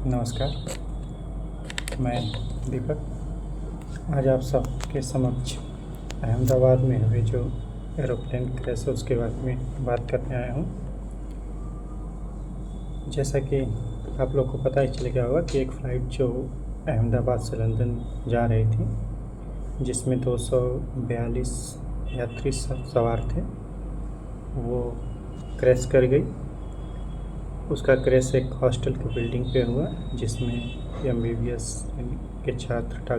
नमस्कार, मैं दीपक। आज आप सबके समक्ष अहमदाबाद में हुए जो एरोप्लेन क्रैश है उसके बारे में बात करने आया हूँ। जैसा कि आप लोग को पता ही चल गया होगा कि एक फ़्लाइट जो अहमदाबाद से लंदन जा रही थी, जिसमें 242 यात्री सवार थे, वो क्रैश कर गई। उसका क्रैश एक हॉस्टल की बिल्डिंग पे हुआ, जिसमें MBBS के छात्र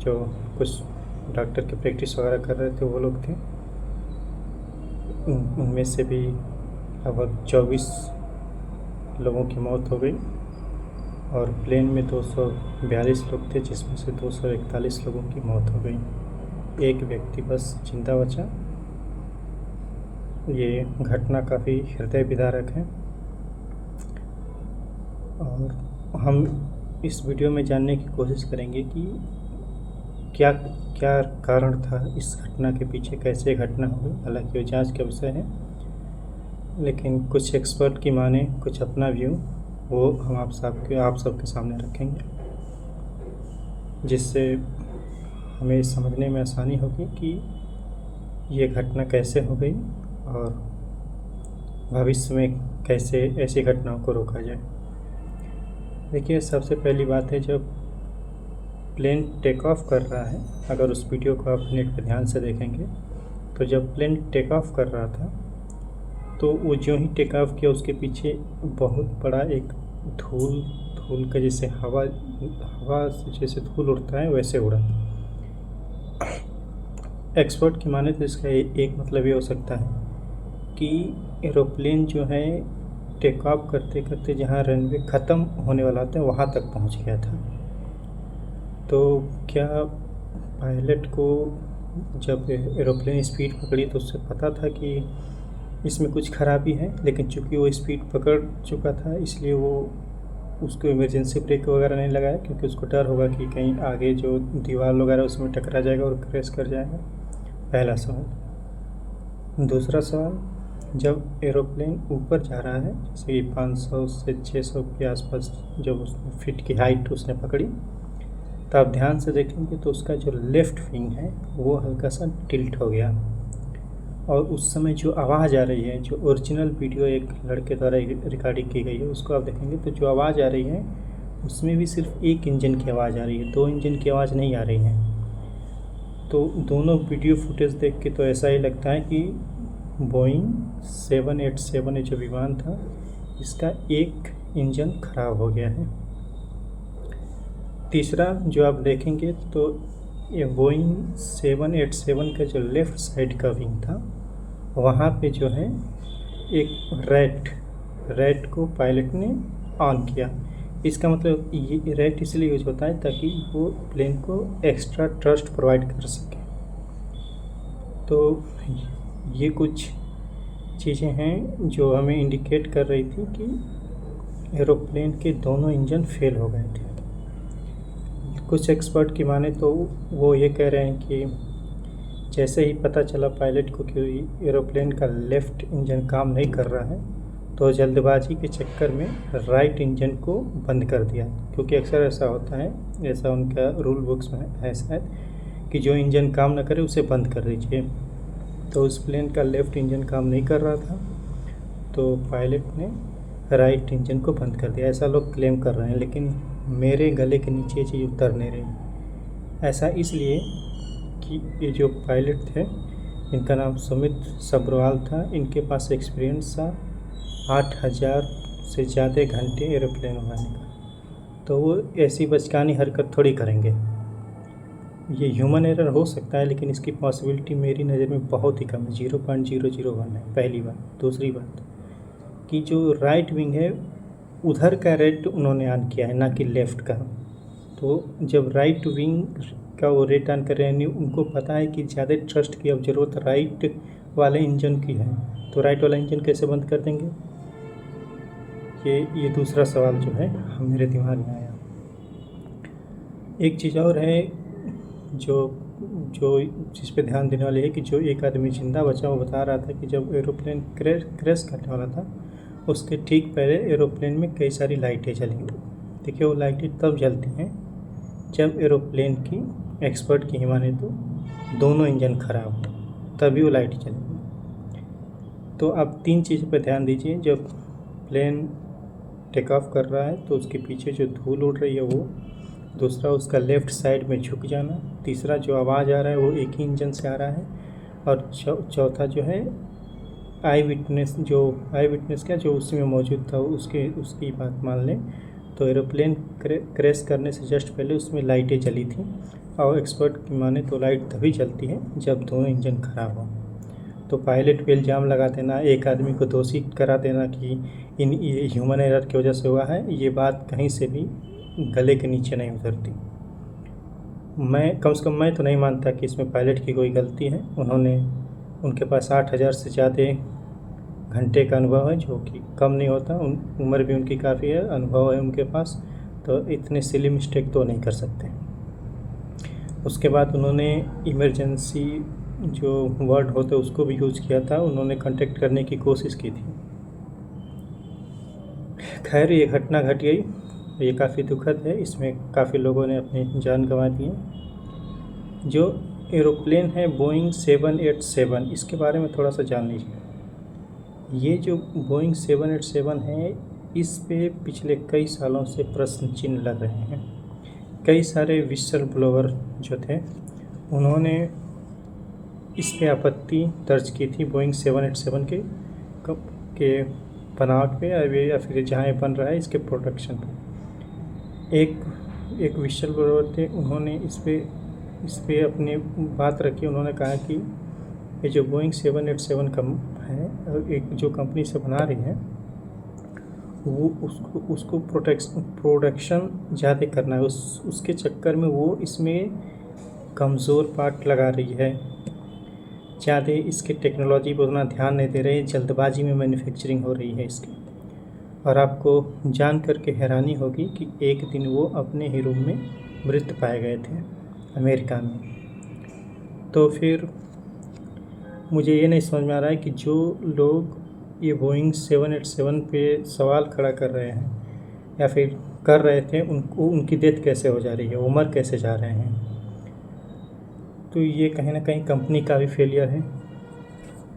जो कुछ डॉक्टर की प्रैक्टिस वगैरह कर रहे थे वो लोग थे। उनमें से भी लगभग 24 लोगों की मौत हो गई और प्लेन में 242 लोग थे, जिसमें से 241 लोगों की मौत हो गई। एक व्यक्ति बस जिंदा बचा। ये घटना काफ़ी हृदय विदारक है और हम इस वीडियो में जानने की कोशिश करेंगे कि क्या क्या कारण था इस घटना के पीछे, कैसे घटना हुई। हालांकि वो जांच का विषय है, लेकिन कुछ एक्सपर्ट की माने, कुछ अपना व्यू, वो हम आप सबके सामने रखेंगे, जिससे हमें समझने में आसानी होगी कि ये घटना कैसे हो गई और भविष्य में कैसे ऐसी घटनाओं को रोका जाए। देखिए, सबसे पहली बात है, जब प्लेन टेक ऑफ कर रहा है, अगर उस वीडियो को आप नेट पर ध्यान से देखेंगे तो जब प्लेन टेक ऑफ कर रहा था तो वो जो ही टेक ऑफ किया उसके पीछे बहुत बड़ा एक धूल का, जैसे हवा से जैसे धूल उड़ता है वैसे उड़ा। एक्सपर्ट की माने तो इसका एक मतलब ये हो सकता है कि एरोप्लेन जो है टेक ऑफ करते करते जहाँ रनवे ख़त्म होने वाला था वहाँ तक पहुँच गया था। तो क्या पायलट को जब एरोप्लेन स्पीड पकड़ी तो उससे पता था कि इसमें कुछ खराबी है, लेकिन चूंकि वो स्पीड पकड़ चुका था इसलिए वो उसको इमरजेंसी ब्रेक वगैरह नहीं लगाया, क्योंकि उसको डर होगा कि कहीं आगे जो दीवार वगैरह उसमें टकरा जाएगा और क्रैश कर जाएगा। पहला सवाल। दूसरा सवाल, जब एरोप्लेन ऊपर जा रहा है, जैसे कि 500 से 600 के आसपास जब उसने फीट की हाइट उसने पकड़ी, तो आप ध्यान से देखेंगे तो उसका जो लेफ़्ट विंग है वो हल्का सा टिल्ट हो गया। और उस समय जो आवाज़ आ रही है, जो ओरिजिनल वीडियो एक लड़के द्वारा रिकॉर्डिंग की गई है, उसको आप देखेंगे तो जो आवाज़ आ रही है उसमें भी सिर्फ एक इंजन की आवाज़ आ रही है, 2 इंजन की आवाज़ नहीं आ रही है। तो दोनों वीडियो फुटेज देख के तो ऐसा ही लगता है कि बोइंग 787 जो विमान था, इसका एक इंजन खराब हो गया है। तीसरा जो आप देखेंगे तो ये बोइंग 787 का जो लेफ़्ट साइड का विंग था, वहाँ पे जो है एक रैट को पायलट ने ऑन किया। इसका मतलब ये रैट इसलिए यूज होता है ताकि वो प्लेन को एक्स्ट्रा थ्रस्ट प्रोवाइड कर सके। तो ये कुछ चीज़ें हैं जो हमें इंडिकेट कर रही थी कि एरोप्लेन के दोनों इंजन फेल हो गए थे। कुछ एक्सपर्ट की माने तो वो ये कह रहे हैं कि जैसे ही पता चला पायलट को कि एरोप्लेन का लेफ़्ट इंजन काम नहीं कर रहा है, तो जल्दबाजी के चक्कर में राइट इंजन को बंद कर दिया, क्योंकि अक्सर ऐसा होता है, ऐसा उनका रूल बुक्स में है शायद, कि जो इंजन काम ना करे उसे बंद कर दीजिए। तो उस प्लेन का लेफ़्ट इंजन काम नहीं कर रहा था, तो पायलट ने राइट इंजन को बंद कर दिया, ऐसा लोग क्लेम कर रहे हैं। लेकिन मेरे गले के नीचे चीज़ उतर नहीं रही। ऐसा इसलिए कि ये जो पायलट थे, इनका नाम सुमित सब्रवाल था, इनके पास एक्सपीरियंस था 8000 से ज़्यादा घंटे एरोप्लेन उड़ाने का। तो वो ऐसी बचकानी हरकत थोड़ी करेंगे। ये ह्यूमन एरर हो सकता है, लेकिन इसकी पॉसिबिलिटी मेरी नज़र में बहुत ही कम है, 0.001 है। पहली बात। दूसरी बात कि जो राइट विंग है उधर का रेट उन्होंने ऑन किया है, ना कि लेफ़्ट का। तो जब राइट विंग का वो रेट ऑन कर रहे हैं, उनको पता है कि ज़्यादा थ्रस्ट की अब ज़रूरत राइट वाले इंजन की है, तो राइट वाला इंजन कैसे बंद कर देंगे? ये दूसरा सवाल जो है मेरे दिमाग में आया। एक चीज़ और है जो जिस पे ध्यान देने वाली है कि जो एक आदमी जिंदा बचा, वो बता रहा था कि जब एरोप्लेन क्रैश करने वाला था उसके ठीक पहले एरोप्लेन में कई सारी लाइटें जली। देखिए वो लाइटें तब जलती हैं जब एरोप्लेन की एक्सपर्ट की माने तो दोनों इंजन खराब हो, तभी वो लाइट चलेगी। तो आप 3 चीज़ पर ध्यान दीजिए। जब प्लेन टेक ऑफ कर रहा है तो उसके पीछे जो धूल उड़ रही है वो, दूसरा उसका लेफ़्ट साइड में झुक जाना, तीसरा जो आवाज़ आ रहा है वो एक ही इंजन से आ रहा है, और चौथा जो है आई विटनेस क्या जो उसमें मौजूद था उसकी बात मान लें तो एरोप्लेन क्रैश करने से जस्ट पहले उसमें लाइटें जली थी, और एक्सपर्ट की माने तो लाइट तभी जलती है जब दोनों इंजन खराब हो। तो पायलट पे इल्ज़ाम लगा देना, एक आदमी को दोषी करा देना कि ये ह्यूमन एरर की वजह से हुआ है, ये बात कहीं से भी गले के नीचे नहीं उतरती। मैं कम से कम मैं तो नहीं मानता कि इसमें पायलट की कोई गलती है। उनके पास 8,000 से ज़्यादा घंटे का अनुभव है, जो कि कम नहीं होता। उम्र भी उनकी काफ़ी है, अनुभव है उनके पास, तो इतने सिली मिस्टेक तो नहीं कर सकते। उसके बाद उन्होंने इमरजेंसी जो वर्ड होते उसको भी यूज़ किया था, उन्होंने कांटेक्ट करने की कोशिश की थी। खैर ये घटना घट गई, ये काफ़ी दुखद है, इसमें काफ़ी लोगों ने अपनी जान गंवा दी है। जो एरोप्लेन है बोइंग 787, इसके बारे में थोड़ा सा जान लीजिए। ये जो बोइंग 787 है, इस पे पिछले कई सालों से प्रश्न चिन्ह लग रहे हैं। कई सारे विसल ब्लोअर जो थे उन्होंने इस पे आपत्ति दर्ज की थी बोइंग 787 के बनावट पे या फिर जहाँ ये बन रहा है इसके प्रोडक्शन पे। एक विसल ब्लोअर थे, उन्होंने इस पे अपनी बात रखी। उन्होंने कहा कि ये जो बोइंग 787 का है, एक जो कंपनी से बना रही है, वो उसको प्रोडक्शन ज़्यादा करना है, उसके चक्कर में वो इसमें कमज़ोर पार्ट लगा रही है, ज़्यादा इसके टेक्नोलॉजी पर उतना ध्यान नहीं दे रहे, जल्दबाजी में मैन्युफैक्चरिंग हो रही है इसकी। और आपको जान करके हैरानी होगी कि एक दिन वो अपने ही रूम में मृत पाए गए थे अमेरिका में। तो फिर मुझे ये नहीं समझ में आ रहा है कि जो लोग ये बोइंग 787 पे सवाल खड़ा कर रहे हैं या फिर कर रहे थे, उनकी डेथ कैसे हो जा रही है, वो मर कैसे जा रहे हैं। तो ये कहीं ना कहीं कंपनी का भी फेलियर है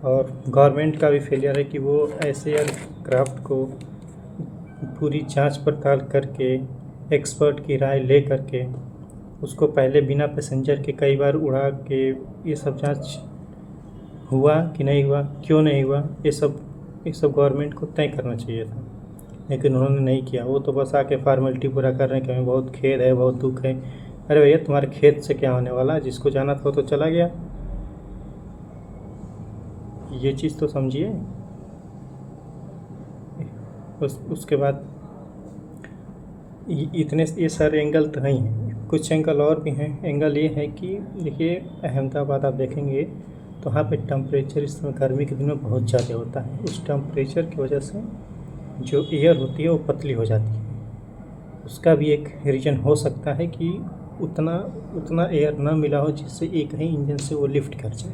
और गवर्नमेंट का भी फेलियर है कि वो ऐसे एयरक्राफ्ट को पूरी जांच पड़ताल करके एक्सपर्ट की राय ले करके उसको पहले बिना पैसेंजर के कई बार उड़ा के ये सब जांच हुआ कि नहीं हुआ, क्यों नहीं हुआ, ये सब गवर्नमेंट को तय करना चाहिए था, लेकिन उन्होंने नहीं किया। वो तो बस आके फॉर्मेलिटी पूरा कर रहे हैं कि हमें बहुत खेद है, बहुत दुख है। अरे भैया तुम्हारे खेत से क्या होने वाला, जिसको जाना था तो चला गया, ये चीज़ तो समझिए। उसके बाद ये सारे एंगल तो नहीं हैं, कुछ एंगल और भी हैं। एंगल ये है कि देखिए अहमदाबाद आप देखेंगे तो वहाँ पे टेम्परेचर इस समय गर्मी के दिन में बहुत ज़्यादा होता है। उस टेम्परेचर की वजह से जो एयर होती है वो पतली हो जाती है। उसका भी एक रीज़न हो सकता है कि उतना एयर ना मिला हो जिससे एक ही इंजन से वो लिफ्ट कर जाए।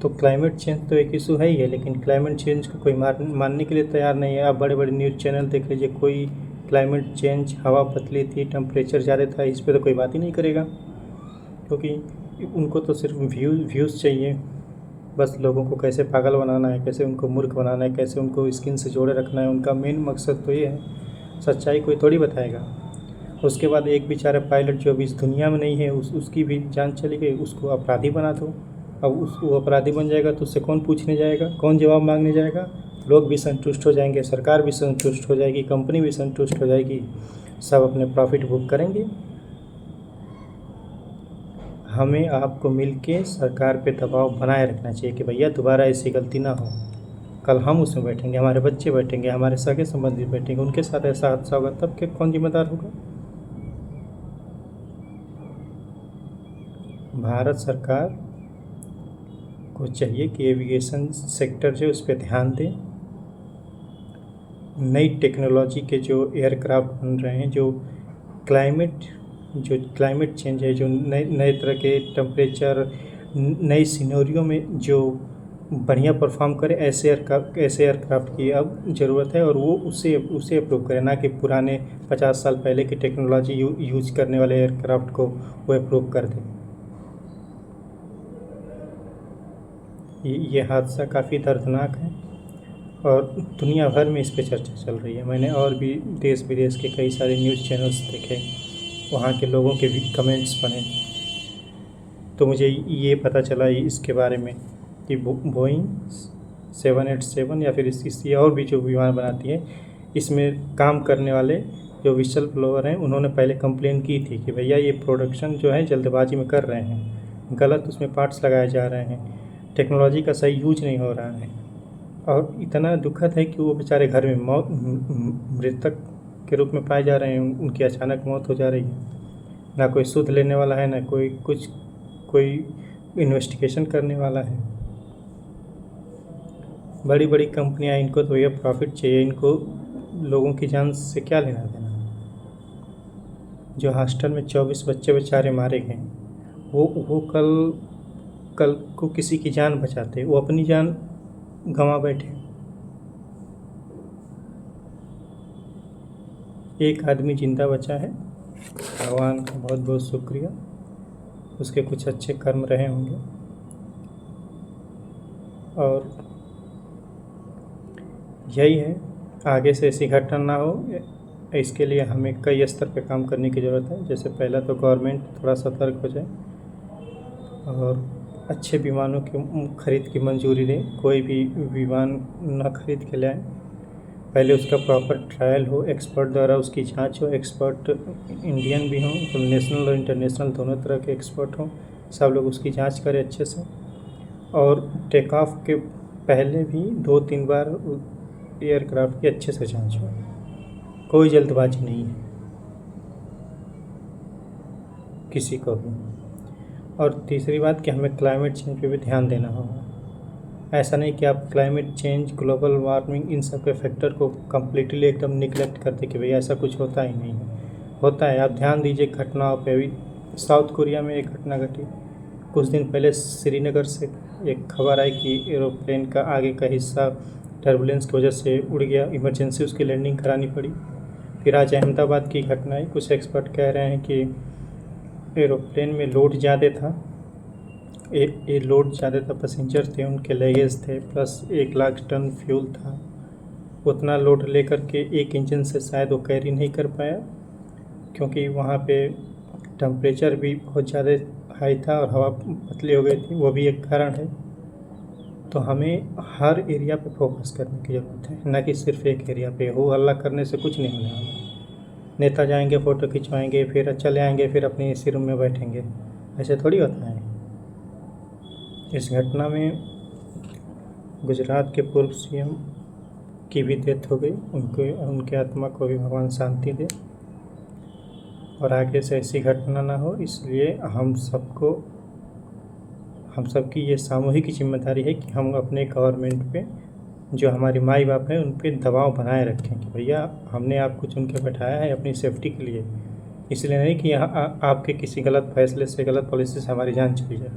तो क्लाइमेट चेंज तो एक इशू है ही है, लेकिन क्लाइमेट चेंज को कोई मानने के लिए तैयार नहीं है। आप बड़े बड़े न्यूज़ चैनल देख लीजिए, कोई क्लाइमेट चेंज, हवा पतली थी, टेम्परेचर ज़्यादा था, इस पर तो कोई बात ही नहीं करेगा, क्योंकि उनको तो सिर्फ व्यूज़ चाहिए। बस लोगों को कैसे पागल बनाना है, कैसे उनको मूर्ख बनाना है, कैसे उनको स्किन से जोड़े रखना है, उनका मेन मकसद तो ये है। सच्चाई कोई थोड़ी बताएगा। उसके बाद एक बेचारा पायलट जो अभी इस दुनिया में नहीं है, उसकी भी जान चली गई, उसको अपराधी बना दो। अब वो अपराधी बन जाएगा तो उससे कौन पूछने जाएगा, कौन जवाब मांगने जाएगा। लोग भी संतुष्ट हो जाएंगे, सरकार भी संतुष्ट हो जाएगी, कंपनी भी संतुष्ट हो जाएगी, सब अपने प्रॉफिट बुक करेंगे। हमें आपको मिलके सरकार पे दबाव बनाए रखना चाहिए कि भैया दोबारा ऐसी गलती ना हो। कल हम उसमें बैठेंगे, हमारे बच्चे बैठेंगे, हमारे सगे संबंधी बैठेंगे, उनके साथ ऐसा हादसा होगा तब के कौन जिम्मेदार होगा। भारत सरकार को चाहिए कि एविएशन सेक्टर जो उस पर ध्यान दें। नई टेक्नोलॉजी के जो एयरक्राफ्ट बन रहे हैं, जो क्लाइमेट चेंज है, जो नए तरह के टेम्परेचर, नई सिनेरियो में जो बढ़िया परफॉर्म करे, ऐसे एयरक्राफ्ट की अब ज़रूरत है, और वो उसे अप्रूव करे, ना कि पुराने 50 साल पहले की टेक्नोलॉजी यूज करने वाले एयरक्राफ्ट को वो अप्रूव कर दे। ये हादसा काफ़ी दर्दनाक है और दुनिया भर में इस पे चर्चा चल रही है। मैंने और भी देश विदेश के कई सारे न्यूज़ चैनल्स देखे, वहाँ के लोगों के भी कमेंट्स पढ़े, तो मुझे ये पता चला इसके बारे में कि बोइंग 787 या फिर इससे और भी जो विमान बनाती है, इसमें काम करने वाले जो विशल ब्लोअर हैं, उन्होंने पहले कंप्लेन की थी कि भैया ये प्रोडक्शन जो है जल्दबाजी में कर रहे हैं, गलत उसमें पार्ट्स लगाए जा रहे हैं, टेक्नोलॉजी का सही यूज नहीं हो रहा है। और इतना दुखद है कि वो बेचारे घर में मृतक के रूप में पाए जा रहे हैं, उनकी अचानक मौत हो जा रही है, ना कोई सुध लेने वाला है, ना कोई इन्वेस्टिगेशन करने वाला है। बड़ी बड़ी कंपनियां, इनको तो ये प्रॉफिट चाहिए, इनको लोगों की जान से क्या लेना देना। जो हॉस्टल में 24 बच्चे बेचारे मारे गए, वो कल को किसी की जान बचाते, वो अपनी जान गंवा बैठे। एक आदमी जिंदा बचा है, भगवान का बहुत बहुत शुक्रिया, उसके कुछ अच्छे कर्म रहे होंगे। और यही है, आगे से ऐसी घटना ना हो, इसके लिए हमें कई स्तर पे काम करने की ज़रूरत है। जैसे पहला तो गवर्नमेंट थोड़ा सतर्क हो जाए और अच्छे विमानों की खरीद की मंजूरी दे। कोई भी विमान ना खरीद के लाए, पहले उसका प्रॉपर ट्रायल हो, एक्सपर्ट द्वारा उसकी जांच हो, एक्सपर्ट इंडियन भी हों, तो नेशनल और इंटरनेशनल दोनों तरह के एक्सपर्ट हों, सब लोग उसकी जांच करें अच्छे से। और टेक ऑफ के पहले भी 2-3 बार एयरक्राफ्ट की अच्छे से जांच हो, कोई जल्दबाजी नहीं है किसी को भी। और तीसरी बात कि हमें क्लाइमेट चेंज पे भी ध्यान देना होगा। ऐसा नहीं कि आप क्लाइमेट चेंज, ग्लोबल वार्मिंग, इन सब के फैक्टर को कम्प्लीटली एकदम निगलेक्ट करते कि भैया ऐसा कुछ होता ही नहीं है, होता है। आप ध्यान दीजिए घटनाओं पे। अभी साउथ कोरिया में एक घटना घटी कुछ दिन पहले, श्रीनगर से एक खबर आई कि एरोप्लेन का आगे का हिस्सा टर्बुलेंस की वजह से उड़ गया, इमरजेंसी उसकी लैंडिंग करानी पड़ी। फिर आज अहमदाबाद की घटना है, कुछ एक्सपर्ट कह रहे हैं कि एरोप्लेन में लोड ज़्यादा था, ये लोड ज़्यादा था, पैसेंजर थे, उनके लगेज थे, प्लस 1 लाख टन फ्यूल था। उतना लोड लेकर के एक इंजन से शायद वो कैरी नहीं कर पाया, क्योंकि वहाँ पे टेम्परेचर भी बहुत ज़्यादा हाई था और हवा पतली हो गई थी, वो भी एक कारण है। तो हमें हर एरिया पे फोकस करने की ज़रूरत है, ना कि सिर्फ एक एरिया पे। हो हल्ला करने से कुछ नहीं होने वाला। नेता जाएंगे, फ़ोटो खिंचवाएंगे, फिर चले आएंगे, फिर अपने एसी रूम में बैठेंगे, ऐसे थोड़ी होता है। इस घटना में गुजरात के पूर्व सीएम की भी डेथ हो गई, उनके आत्मा को भी भगवान शांति दे और आगे से ऐसी घटना ना हो। इसलिए हम सबकी ये सामूहिक जिम्मेदारी है कि हम अपने गवर्नमेंट पे, जो हमारी माई बाप है, उन पे दबाव बनाए रखें कि भैया हमने आपको चुन के बैठाया है अपनी सेफ्टी के लिए, इसलिए नहीं कि आपके किसी गलत फैसले से, गलत पॉलिसी से हमारी जान चली जाए।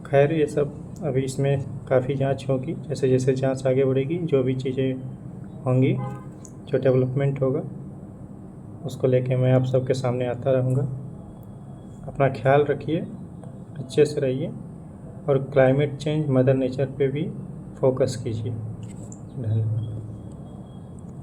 खैर, ये सब अभी इसमें काफ़ी जांच होगी, जैसे जैसे जांच आगे बढ़ेगी, जो भी चीज़ें होंगी, जो डेवलपमेंट होगा, उसको लेके मैं आप सबके सामने आता रहूँगा। अपना ख्याल रखिए, अच्छे से रहिए और क्लाइमेट चेंज, मदर नेचर पे भी फोकस कीजिए। धन्यवाद।